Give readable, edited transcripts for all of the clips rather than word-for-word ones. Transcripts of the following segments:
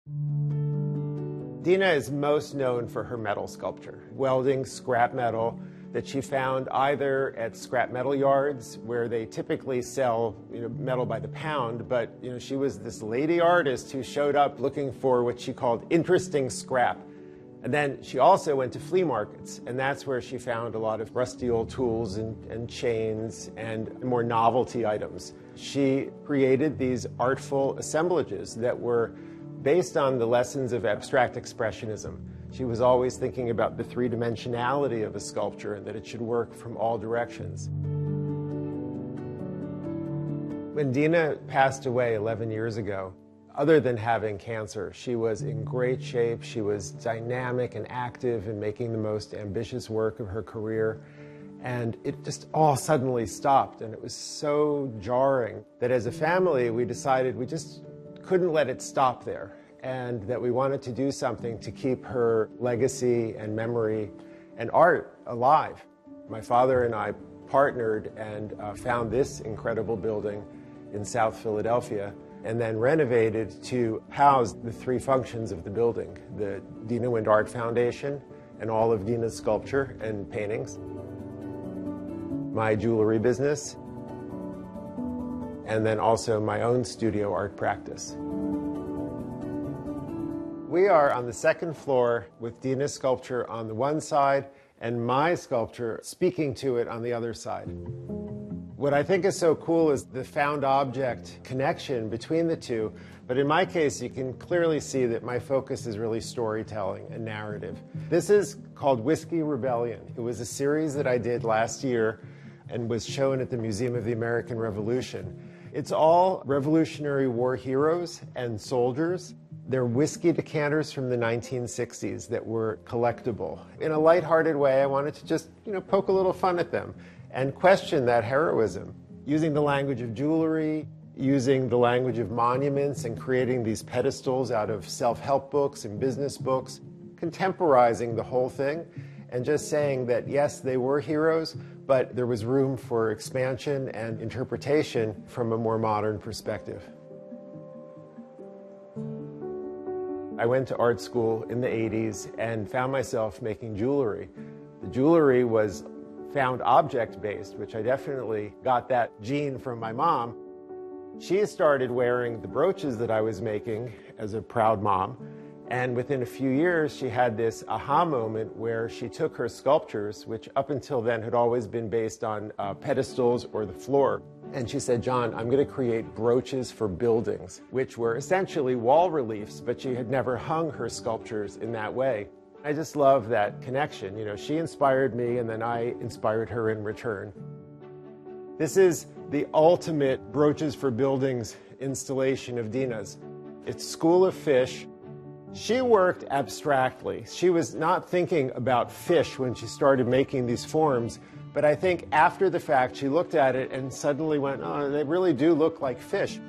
Dina is most known for her metal sculpture, welding scrap metal that she found either at scrap metal yards where they typically sell metal by the pound, but she was this lady artist who showed up looking for what she called interesting scrap. And then she also went to flea markets, and that's where she found a lot of rusty old tools and chains and more novelty items. She created these artful assemblages that were based on the lessons of abstract expressionism. She was always thinking about the three-dimensionality of a sculpture and that it should work from all directions. When Dina passed away 11 years ago, other than having cancer, she was in great shape. She was dynamic and active and making the most ambitious work of her career. And it just all suddenly stopped. And it was so jarring that as a family, we decided we just couldn't let it stop there, and that we wanted to do something to keep her legacy and memory and art alive. My father and I partnered and found this incredible building in South Philadelphia, and then renovated to house the three functions of the building: the Dina Wind Art Foundation and all of Dina's sculpture and paintings, my jewelry business, and then also my own studio art practice. We are on the second floor with Dina's sculpture on the one side and my sculpture speaking to it on the other side. What I think is so cool is the found object connection between the two, but in my case you can clearly see that my focus is really storytelling and narrative. This is called Whiskey Rebellion. It was a series that I did last year and was shown at the Museum of the American Revolution. It's all Revolutionary War heroes and soldiers. They're whiskey decanters from the 1960s that were collectible. In a lighthearted way, I wanted to just, poke a little fun at them and question that heroism, using the language of jewelry, using the language of monuments, and creating these pedestals out of self-help books and business books, contemporizing the whole thing, and just saying that, yes, they were heroes, but there was room for expansion and interpretation from a more modern perspective. I went to art school in the 80s and found myself making jewelry. The jewelry was found object-based, which I definitely got that gene from my mom. She started wearing the brooches that I was making as a proud mom. And within a few years, she had this aha moment where she took her sculptures, which up until then had always been based on pedestals or the floor. And she said, "John, I'm going to create brooches for buildings," which were essentially wall reliefs, but she had never hung her sculptures in that way. I just love that connection. She inspired me, and then I inspired her in return. This is the ultimate brooches for buildings installation of Dina's. It's School of Fish. She worked abstractly. She was not thinking about fish when she started making these forms, but I think after the fact she looked at it and suddenly went, oh, they really do look like fish.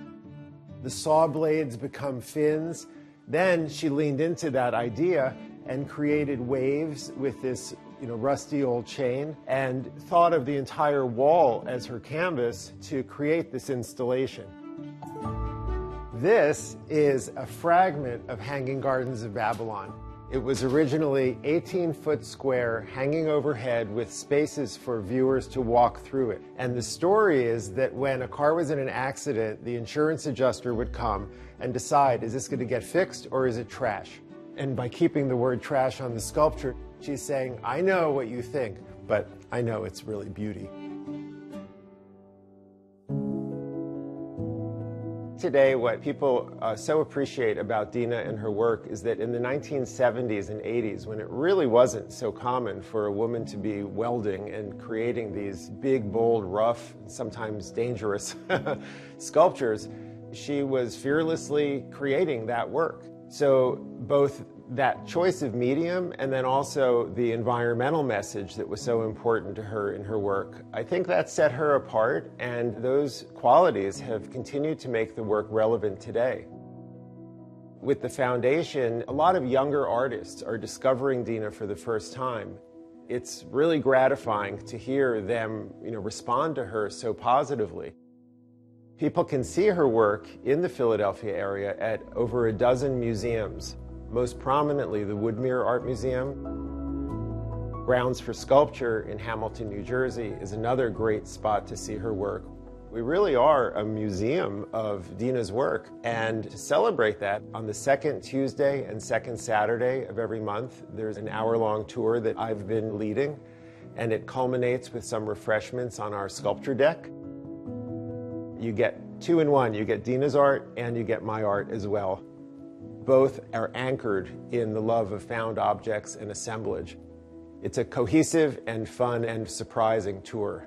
The saw blades become fins. Then she leaned into that idea and created waves with this rusty old chain, and thought of the entire wall as her canvas to create this installation. This is a fragment of Hanging Gardens of Babylon. It was originally 18-foot square, hanging overhead with spaces for viewers to walk through it. And the story is that when a car was in an accident, the insurance adjuster would come and decide, is this going to get fixed or is it trash? And by keeping the word trash on the sculpture, she's saying, I know what you think, but I know it's really beauty. Today, what people so appreciate about Dina and her work is that in the 1970s and 80s, when it really wasn't so common for a woman to be welding and creating these big, bold, rough, sometimes dangerous sculptures, she was fearlessly creating that work. So both that choice of medium and then also the environmental message that was so important to her in her work, I think that set her apart, and those qualities have continued to make the work relevant today. With the foundation, a lot of younger artists are discovering Dina for the first time. It's really gratifying to hear them, respond to her so positively. People can see her work in the Philadelphia area at over a dozen museums, most prominently the Woodmere Art Museum. Grounds for Sculpture in Hamilton, New Jersey is another great spot to see her work. We really are a museum of Dina's work, and to celebrate that, on the second Tuesday and second Saturday of every month, there's an hour-long tour that I've been leading, and it culminates with some refreshments on our sculpture deck. You get 2 in 1. You get Dina's art and you get my art as well. Both are anchored in the love of found objects and assemblage. It's a cohesive and fun and surprising tour.